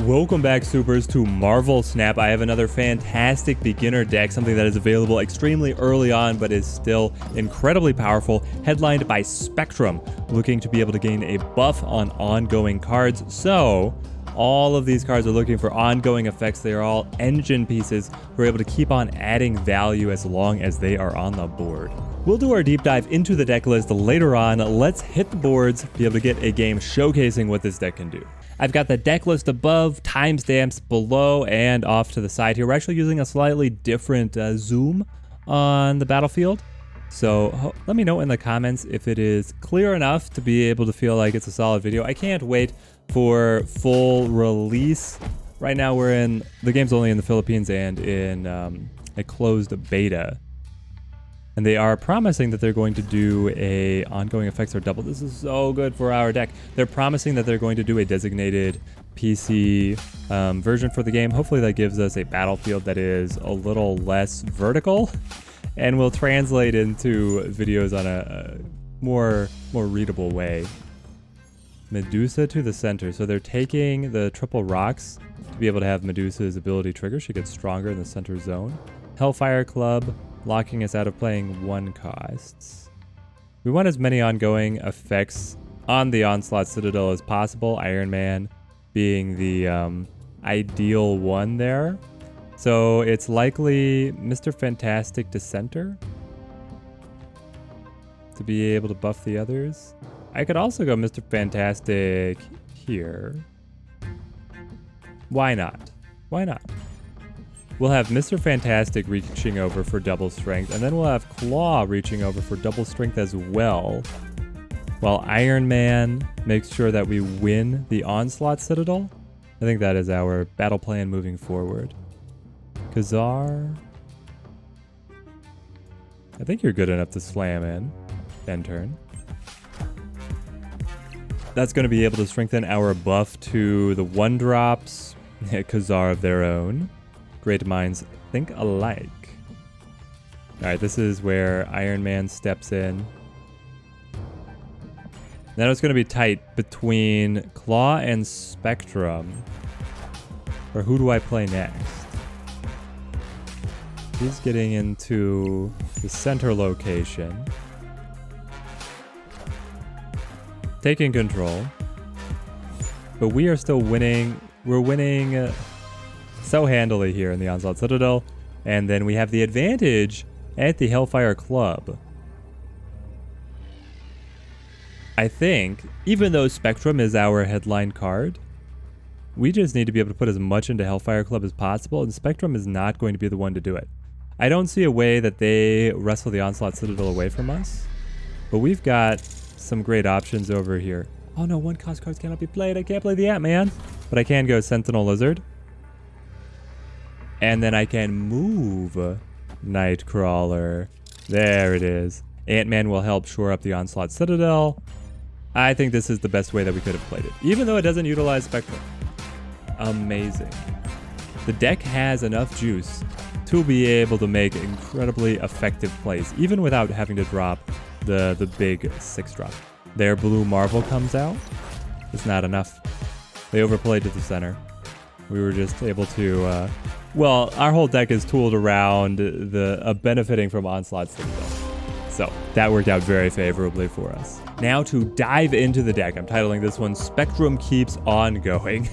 Welcome back, Supers, to Marvel Snap. I have another fantastic beginner deck, something that is available extremely early on, but is still incredibly powerful, headlined by Spectrum, looking to be able to gain a buff on ongoing cards. So, all of these cards are looking for ongoing effects. They are all engine pieces who are able to keep on adding value as long as they are on the board. We'll do our deep dive into the deck list later on. Let's hit the boards, be able to get a game showcasing what this deck can do. I've got the deck list above, timestamps below, and off to the side here. We're actually using a slightly different zoom on the battlefield. So let me know in the comments if it is clear enough to be able to feel like it's a solid video. I can't wait for full release. Right now the game's only in the Philippines and in a closed beta. And they are promising that they're going to do a ongoing effects or double. This is so good for our deck. They're promising that they're going to do a designated PC version for the game. Hopefully that gives us a battlefield that is a little less vertical and will translate into videos on a more readable way. Medusa to the center. So they're taking the triple rocks to be able to have Medusa's ability trigger. She gets stronger in the center zone. Hellfire Club, locking us out of playing 1 costs. We want as many ongoing effects on the Onslaught Citadel as possible, Iron Man being the ideal one there. So it's likely Mr. Fantastic to center to be able to buff the others. I could also go Mr. Fantastic here. Why not? Why not? We'll have Mr. Fantastic reaching over for double strength, and then we'll have Claw reaching over for double strength as well, while Iron Man makes sure that we win the Onslaught Citadel. I think that is our battle plan moving forward. Kazar. I think you're good enough to slam in. End turn. That's going to be able to strengthen our buff to the 1-drops. Kazar of their own. Great minds think alike. Alright, this is where Iron Man steps in. Now it's going to be tight between Claw and Spectrum. Or who do I play next? He's getting into the center location. Taking control. But we are still winning. We're winning so handily here in the Onslaught Citadel. And then we have the advantage at the Hellfire Club. I think, even though Spectrum is our headline card, we just need to be able to put as much into Hellfire Club as possible, and Spectrum is not going to be the one to do it. I don't see a way that they wrestle the Onslaught Citadel away from us, but we've got some great options over here. Oh no, 1-cost cards cannot be played. I can't play the Ant-Man, but I can go Sentinel Lizard. And then I can move Nightcrawler. There it is. Ant-Man will help shore up the Onslaught Citadel. I think this is the best way that we could have played it, even though it doesn't utilize Spectrum. Amazing. The deck has enough juice to be able to make incredibly effective plays, even without having to drop the big 6-drop. Their blue Marvel comes out. It's not enough. They overplayed to the center. We were just able to... well, our whole deck is tooled around benefiting from Onslaught Citadel. So that worked out very favorably for us. Now to dive into the deck. I'm titling this one Spectrum Keeps On Going.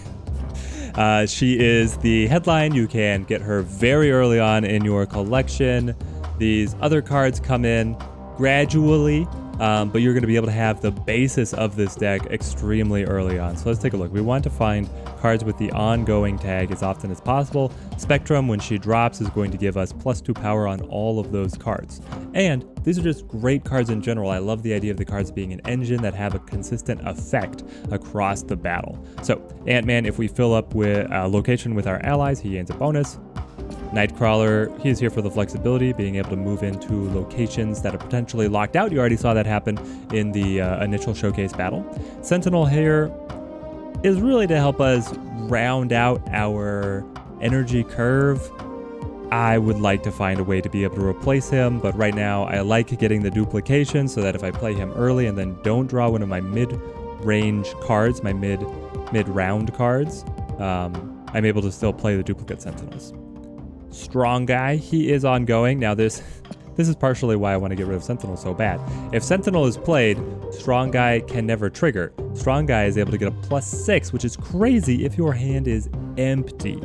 She is the headline. You can get her very early on in your collection. These other cards come in gradually, but you're going to be able to have the basis of this deck extremely early on. So let's take a look. We want to find cards with the ongoing tag as often as possible. Spectrum, when she drops, is going to give us +2 power on all of those cards. And these are just great cards in general. I love the idea of the cards being an engine that have a consistent effect across the battle. So Ant-Man, if we fill up with location with our allies, he gains a bonus. Nightcrawler, he's here for the flexibility, being able to move into locations that are potentially locked out. You already saw that happen in the initial showcase battle. Sentinel here is really to help us round out our energy curve. I would like to find a way to be able to replace him, but right now I like getting the duplication so that if I play him early and then don't draw one of my mid-range cards, my mid-round cards, I'm able to still play the duplicate Sentinels. Strong guy, he is ongoing. Now this is partially why I want to get rid of Sentinel so bad. If Sentinel is played, Strong Guy can never trigger. Strong Guy is able to get a +6, which is crazy if your hand is empty.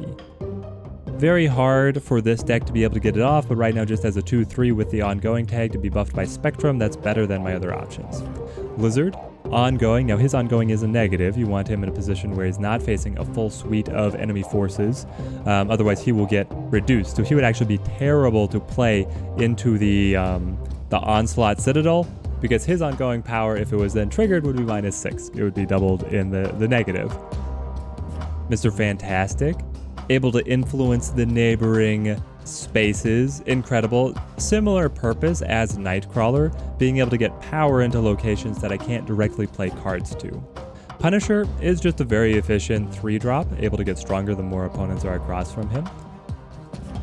Very hard for this deck to be able to get it off, but right now just as a 2-3 with the ongoing tag to be buffed by Spectrum, that's better than my other options. Lizard, ongoing. Now his ongoing is a negative. You want him in a position where he's not facing a full suite of enemy forces. Otherwise he will get reduced. So he would actually be terrible to play into the Onslaught Citadel, because his ongoing power, if it was then triggered, would be -6. It would be doubled in the negative. Mr. Fantastic, able to influence the neighboring spaces. Incredible. Similar purpose as Nightcrawler, being able to get power into locations that I can't directly play cards to. Punisher is just a very efficient 3-drop, able to get stronger the more opponents are across from him.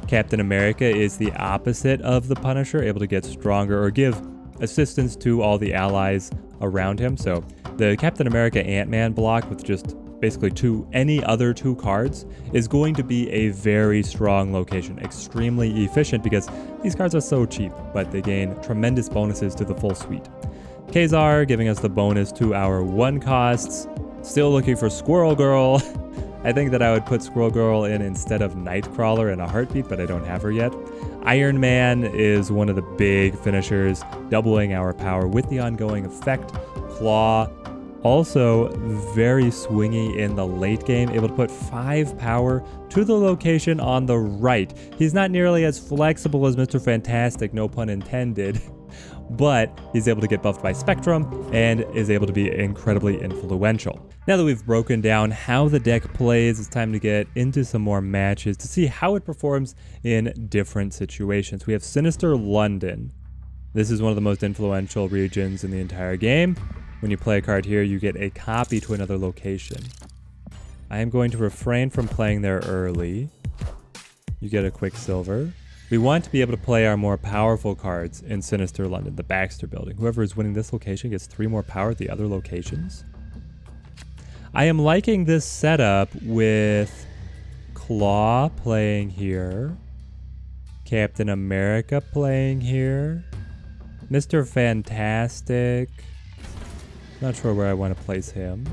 Captain America is the opposite of the Punisher, able to get stronger or give assistance to all the allies around him. So the Captain America Ant-Man block with just basically any other 2 cards is going to be a very strong location, extremely efficient because these cards are so cheap, but they gain tremendous bonuses to the full suite. Kazar giving us the bonus to our 1 costs. Still looking for Squirrel Girl. I think that I would put Squirrel Girl in instead of Nightcrawler in a heartbeat, but I don't have her yet. Iron Man is one of the big finishers, doubling our power with the ongoing effect. Claw, also very swingy in the late game, able to put 5 power to the location on the right. He's not nearly as flexible as Mr. Fantastic, no pun intended, but he's able to get buffed by Spectrum and is able to be incredibly influential. Now that we've broken down how the deck plays, it's time to get into some more matches to see how it performs in different situations. We have Sinister London. This is one of the most influential regions in the entire game. When you play a card here, you get a copy to another location. I am going to refrain from playing there early. You get a Quicksilver. We want to be able to play our more powerful cards in Sinister London, the Baxter Building. Whoever is winning this location gets 3 more power at the other locations. I am liking this setup with Claw playing here, Captain America playing here, Mr. Fantastic. Not sure where I want to place him.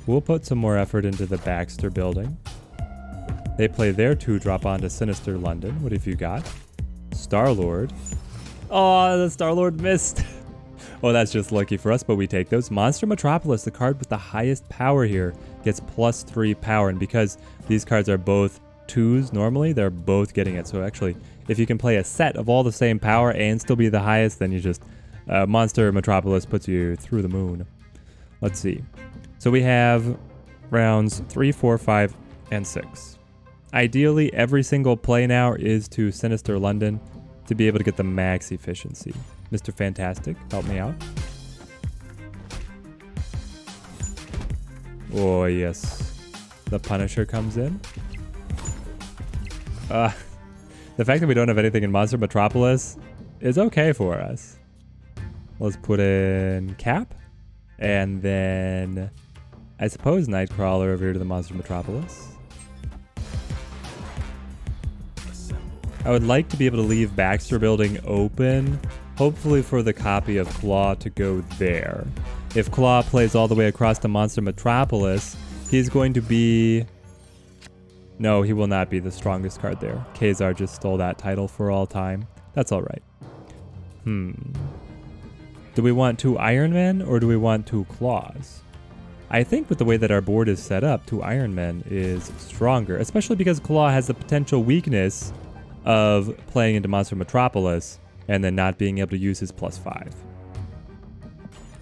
We'll put some more effort into the Baxter Building. They play their 2-drop onto Sinister London. What have you got? Star-Lord. Oh, the Star-Lord missed. Oh, that's just lucky for us, but we take those. Monster Metropolis, the card with the highest power here, gets +3 power. And because these cards are both 2s normally, they're both getting it. So actually, if you can play a set of all the same power and still be the highest, then you just... Monster Metropolis puts you through the moon. Let's see. So we have rounds 3, 4, 5, and 6. Ideally, every single play now is to Sinister London to be able to get the max efficiency. Mr. Fantastic, help me out. Oh, yes. The Punisher comes in. The fact that we don't have anything in Monster Metropolis is okay for us. Let's put in Cap. And then, I suppose, Nightcrawler over here to the Monster Metropolis. I would like to be able to leave Baxter Building open, hopefully for the copy of Claw to go there. If Claw plays all the way across to Monster Metropolis, he's going to be... No, he will not be the strongest card there. Kazar just stole that title for all time. That's alright. Do we want 2 Iron Men or do we want 2 Claws? I think with the way that our board is set up, 2 Iron Men is stronger, especially because Claw has the potential weakness of playing into Monster Metropolis and then not being able to use his +5. So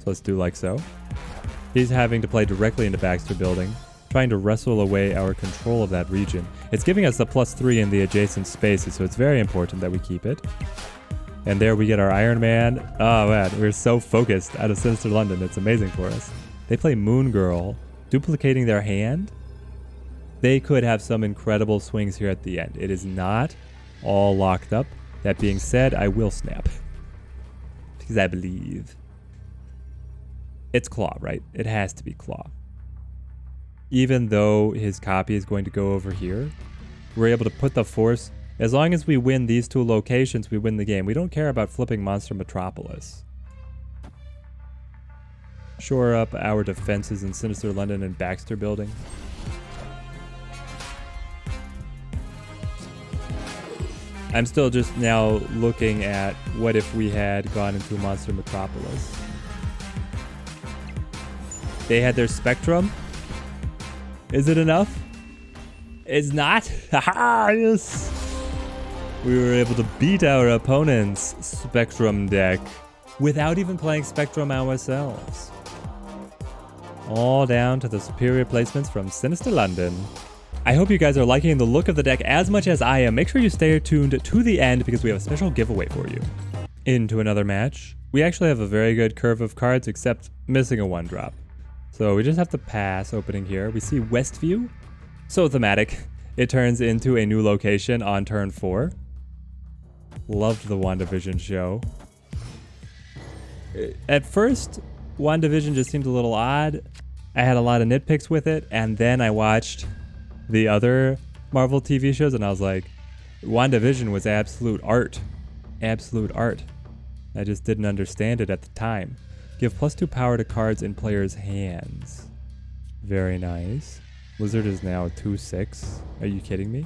let's do like so. He's having to play directly into Baxter Building, trying to wrestle away our control of that region. It's giving us the +3 in the adjacent spaces, so it's very important that we keep it. And there we get our Iron Man. Oh man, we're so focused out of Sinister London. It's amazing for us. They play Moon Girl, duplicating their hand. They could have some incredible swings here at the end. It is not all locked up. That being said, I will snap. Because I believe. It's Claw, right? It has to be Claw. even though his copy is going to go over here, we're able to put the force. As long as we win these 2 locations, we win the game. We don't care about flipping Monster Metropolis. Shore up our defenses in Sinister London and Baxter Building. I'm still just now looking at what if we had gone into Monster Metropolis. They had their Spectrum. Is it enough? It's not. Haha, yes. We were able to beat our opponent's Spectrum deck without even playing Spectrum ourselves. All down to the superior placements from Sinister London. I hope you guys are liking the look of the deck as much as I am. Make sure you stay tuned to the end because we have a special giveaway for you. Into another match. We actually have a very good curve of cards except missing a 1-drop. So we just have to pass opening here. We see Westview. So thematic. It turns into a new location on turn 4. Loved the WandaVision show. At first, WandaVision just seemed a little odd. I had a lot of nitpicks with it, and then I watched the other Marvel TV shows, and I was like, WandaVision was absolute art. Absolute art. I just didn't understand it at the time. Give +2 power to cards in players' hands. Very nice. Lizard is now 2/6. Are you kidding me?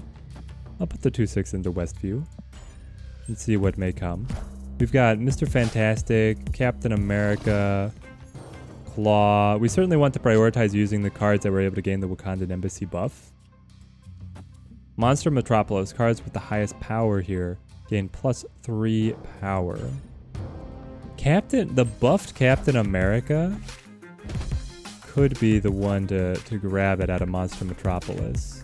I'll put the 2/6 into Westview. Let's see what may come. We've got Mr. Fantastic, Captain America, Klaw. We certainly want to prioritize using the cards that were able to gain the Wakandan Embassy buff. Monster Metropolis, cards with the highest power here, gain +3 power. The buffed Captain America could be the one to grab it out of Monster Metropolis.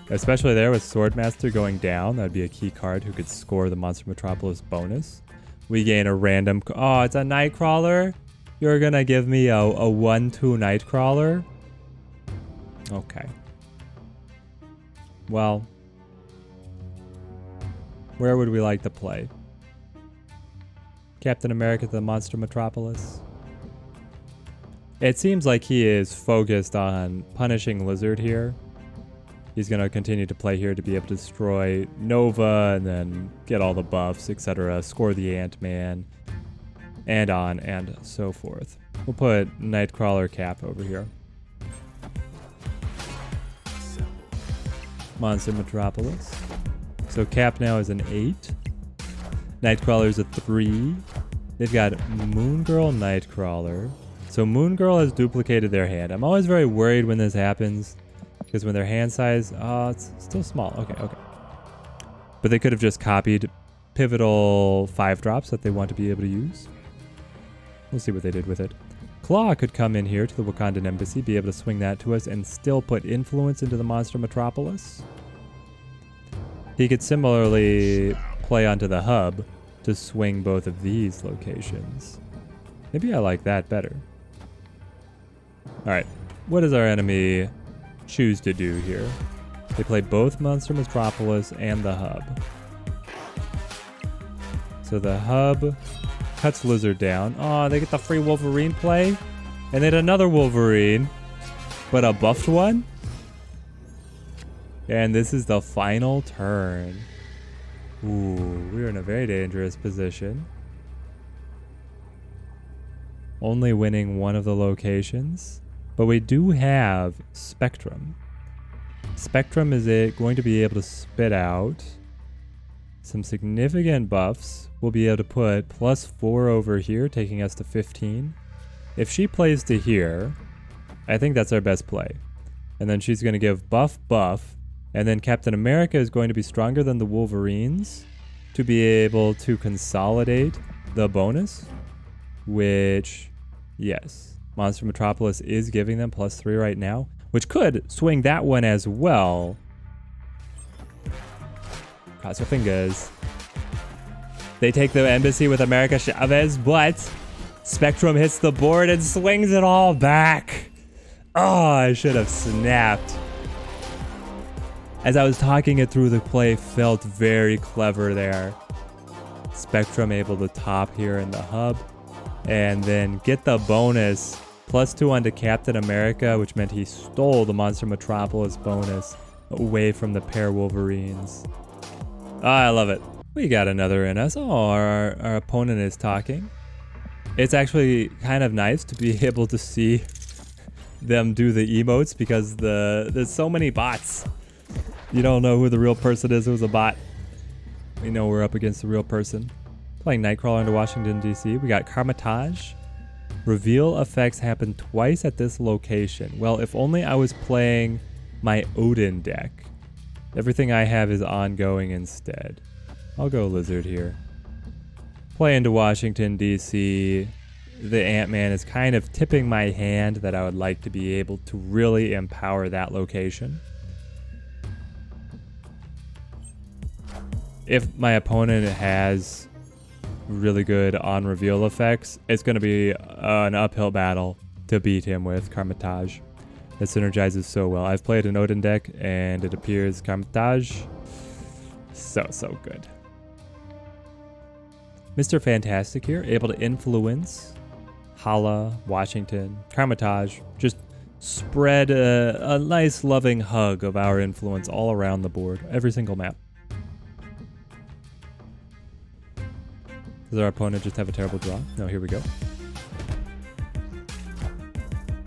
Especially there with Swordmaster going down, that'd be a key card who could score the Monster Metropolis bonus. We gain a random, oh, it's a Nightcrawler? You're gonna give me a 1/2 Nightcrawler? Okay. Well, where would we like to play? Captain America to the Monster Metropolis? It seems like he is focused on punishing Lizard here. He's going to continue to play here to be able to destroy Nova and then get all the buffs, etc. Score the Ant-Man, and on and so forth. We'll put Nightcrawler Cap over here. Monster Metropolis. So Cap now is an 8. Nightcrawler's a 3. They've got Moon Girl, Nightcrawler. So Moon Girl has duplicated their hand. I'm always very worried when this happens, because when their hand size, it's still small. Okay. But they could have just copied pivotal 5-drops that they want to be able to use. We'll see what they did with it. Klaw could come in here to the Wakandan Embassy, be able to swing that to us, and still put influence into the Monster Metropolis. He could similarly play onto the hub to swing both of these locations. Maybe I like that better. Alright, what does our enemy choose to do here? They play both Monster Metropolis and the hub. So the hub cuts Lizard down. Oh, they get the free Wolverine play? And then another Wolverine, but a buffed one? And this is the final turn. Ooh, we're in a very dangerous position. Only winning one of the locations. But we do have Spectrum. Spectrum is going to be able to spit out some significant buffs. We'll be able to put +4 over here, taking us to 15. If she plays to here, I think that's our best play. And then she's going to give buff. And then Captain America is going to be stronger than the Wolverines to be able to consolidate the bonus. Which, yes, Monster Metropolis is giving them +3 right now, which could swing that one as well. Cross your fingers. They take the embassy with America Chavez, but Spectrum hits the board and swings it all back. Oh, I should have snapped. As I was talking it through, the play felt very clever there. Spectrum able to top here in the hub and then get the bonus +2 onto Captain America, which meant he stole the Monster Metropolis bonus away from the pair Wolverines. Oh, I love it. We got another in us. Oh, our opponent is talking. It's actually kind of nice to be able to see them do the emotes because there's so many bots. You don't know who the real person is, who's a bot. We know we're up against a real person. Playing Nightcrawler into Washington, D.C. We got Carmitage. Reveal effects happen twice at this location. Well, if only I was playing my Odin deck. Everything I have is ongoing instead. I'll go Lizard here. Play into Washington, D.C. The Ant-Man is kind of tipping my hand that I would like to be able to really empower that location. If my opponent has really good on-reveal effects, it's going to be an uphill battle to beat him with Carmitage. It synergizes so well. I've played an Odin deck, and it appears Carmitage. So good. Mr. Fantastic here, able to influence Hala, Washington, Carmitage. Just spread a nice loving hug of our influence all around the board, every single map. Does our opponent just have a terrible draw? No, here we go.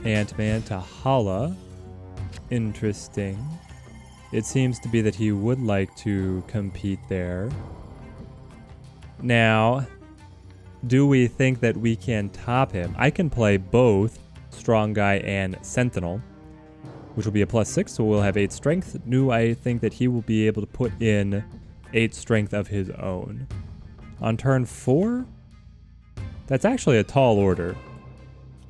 Ant-Man to Hala. Interesting. It seems to be that he would like to compete there. Now, do we think that we can top him? I can play both Strong Guy and Sentinel, which will be a +6, so we'll have 8 strength. Do I think that he will be able to put in 8 strength of his own? On turn 4? That's actually a tall order.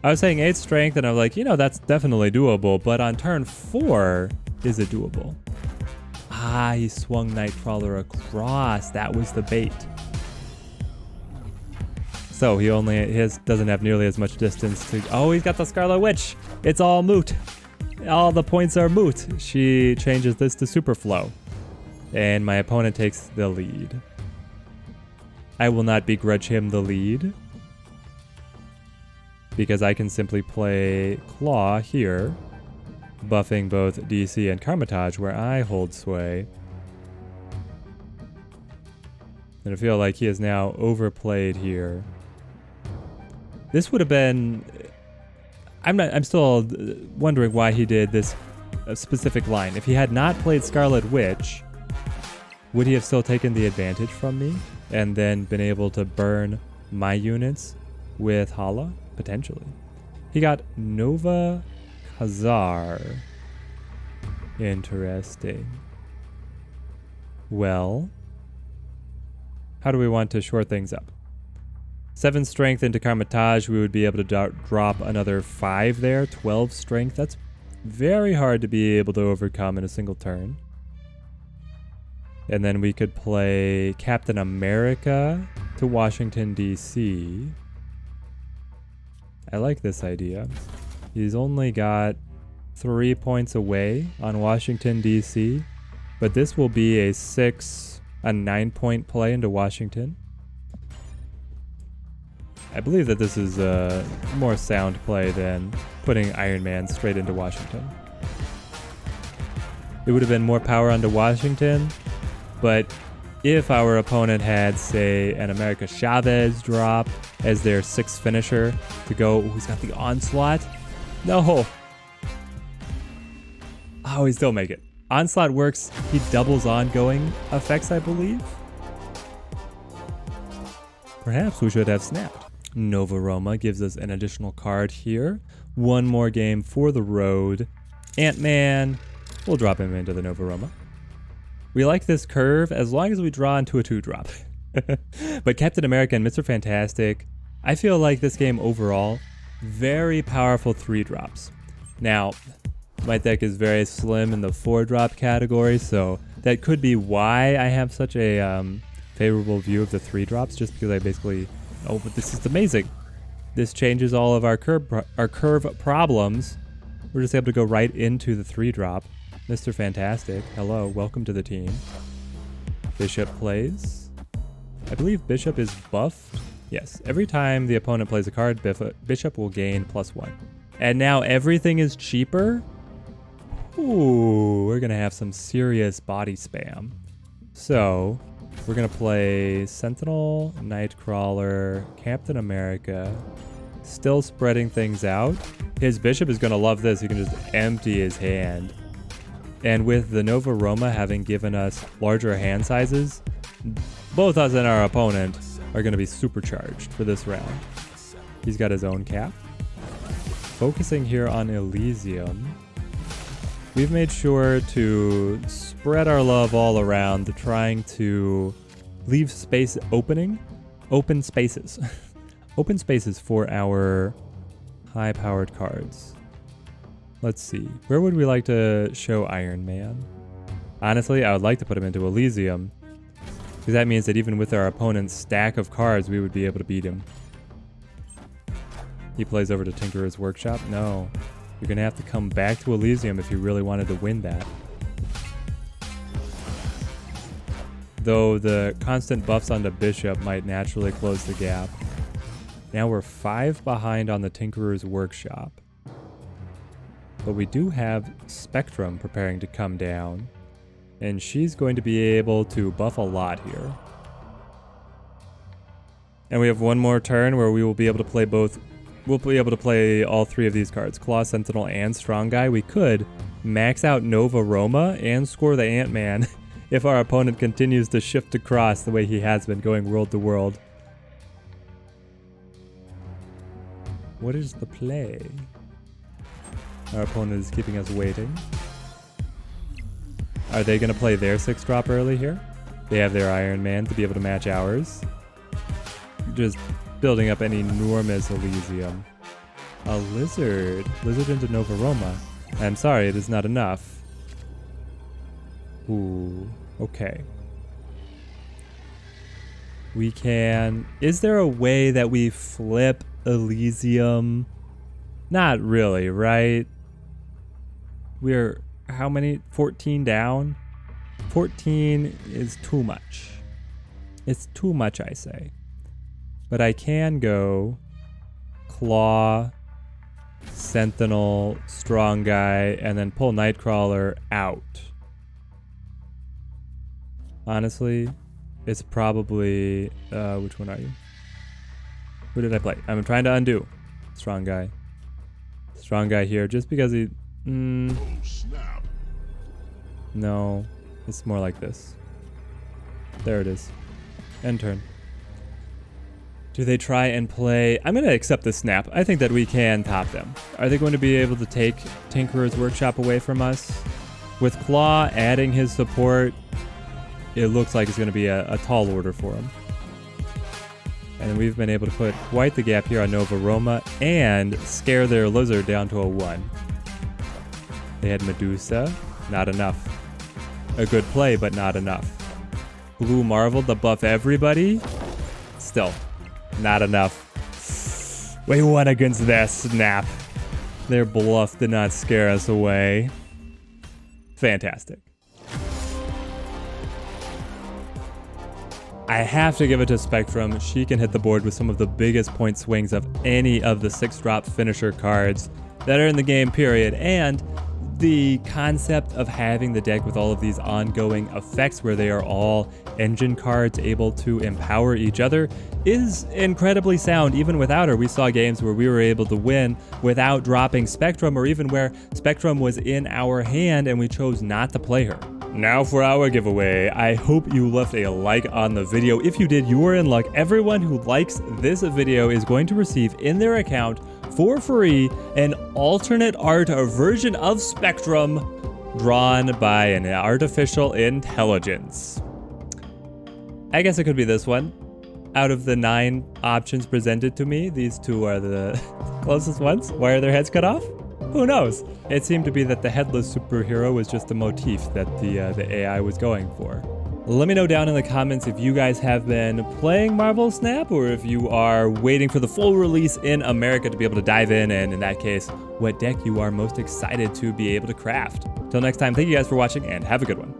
I was saying 8 strength, and I was like, you know, that's definitely doable, but on turn 4, is it doable? Ah, he swung Nightcrawler across. That was the bait. So he doesn't have nearly as much distance to... Oh, he's got the Scarlet Witch. It's all moot. All the points are moot. She changes this to Superflow. And my opponent takes the lead. I will not begrudge him the lead, because I can simply play Claw here, buffing both DC and Carmitage where I hold sway. And I feel like he is now overplayed here. This would have been... I'm still wondering why he did this specific line. If he had not played Scarlet Witch, would he have still taken the advantage from me and then been able to burn my units with Hala? Potentially. He got Nova Kazar. Interesting. Well, how do we want to shore things up? 7 strength into Carmitage, we would be able to drop another 5 there. 12 strength, that's very hard to be able to overcome in a single turn. And then we could play Captain America to Washington, D.C. I like this idea. He's only got 3 points away on Washington, D.C. But this will be a 9-point play into Washington. I believe that this is a more sound play than putting Iron Man straight into Washington. It would have been more power onto Washington, but if our opponent had, say, an America Chavez drop as their 6th finisher to go, who's got the Onslaught? No. Oh, he still make it. Onslaught works. He doubles ongoing effects, I believe. Perhaps we should have snapped. Nova Roma gives us an additional card here. 1 more game for the road. Ant-Man, we'll drop him into the Nova Roma. We like this curve as long as we draw into a 2-drop. But Captain America and Mr. Fantastic, I feel like this game overall, very powerful 3-drops. Now, my deck is very slim in the 4-drop category, so that could be why I have such a favorable view of the 3-drops, just because I basically... Oh, but this is amazing. This changes all of our curve problems. We're just able to go right into the 3-drop. Mr. Fantastic, hello, welcome to the team. Bishop plays. I believe Bishop is buffed. Yes, every time the opponent plays a card, Bishop will gain +1. And now everything is cheaper? Ooh, we're gonna have some serious body spam. So, we're gonna play Sentinel, Nightcrawler, Captain America. Still spreading things out. His bishop is gonna love this. He can just empty his hand. And with the Nova Roma having given us larger hand sizes, both us and our opponent are gonna be supercharged for this round. He's got his own cap. Focusing here on Elysium. We've made sure to spread our love all around, trying to leave space open spaces. Open spaces for our high-powered cards. Let's see. Where would we like to show Iron Man? Honestly, I would like to put him into Elysium, because that means that even with our opponent's stack of cards, we would be able to beat him. He plays over to Tinkerer's Workshop? No. You're going to have to come back to Elysium if you really wanted to win that. Though the constant buffs on the Bishop might naturally close the gap. Now we're 5 behind on the Tinkerer's Workshop. But we do have Spectrum preparing to come down. And she's going to be able to buff a lot here. And we have one more turn where we will be able to play both. We'll be able to play all 3 of these cards, Claw, Sentinel, and Strong Guy. We could max out Nova Roma and score the Ant-Man if our opponent continues to shift across the way he has been, going world to world. What is the play? Our opponent is keeping us waiting. Are they going to play their 6-drop early here? They have their Iron Man to be able to match ours. Just building up an enormous Elysium. A Lizard. Lizard into Nova Roma. I'm sorry, it is not enough. Ooh, okay. We can... Is there a way that we flip Elysium? Not really, right? We're... How many? 14 down? 14 is too much. It's too much, I say. But I can go Claw, Sentinel, Strong Guy, and then pull Nightcrawler out. Honestly, it's probably... which one are you? Who did I play? I'm trying to undo. Strong Guy. Strong Guy here, just because he... No, it's more like this. There it is. End turn. Do they try and play... I'm going to accept the snap. I think that we can top them. Are they going to be able to take Tinkerer's Workshop away from us? With Claw adding his support, it looks like it's going to be a tall order for him. And we've been able to put quite the gap here on Nova Roma and scare their Lizard down to a 1. They had Medusa. Not enough. A good play, but not enough. Blue Marvel to buff everybody. Still, not enough. We won against that snap. Their bluff did not scare us away. Fantastic. I have to give it to Spectrum. She can hit the board with some of the biggest point swings of any of the 6-drop finisher cards that are in the game, period. And the concept of having the deck with all of these ongoing effects where they are all engine cards able to empower each other is incredibly sound. Even without her, we saw games where we were able to win without dropping Spectrum, or even where Spectrum was in our hand and we chose not to play her. Now for our giveaway. I hope you left a like on the video. If you did, you are in luck. Everyone who likes this video is going to receive in their account for free an alternate art version of Spectrum drawn by an artificial intelligence. I guess it could be this one. Out of the 9 options presented to me, these 2 are the closest ones. Why are their heads cut off? Who knows? It seemed to be that the headless superhero was just a motif that the AI was going for. Let me know down in the comments if you guys have been playing Marvel Snap, or if you are waiting for the full release in America to be able to dive in, and in that case, what deck you are most excited to be able to craft. Till next time, thank you guys for watching and have a good one.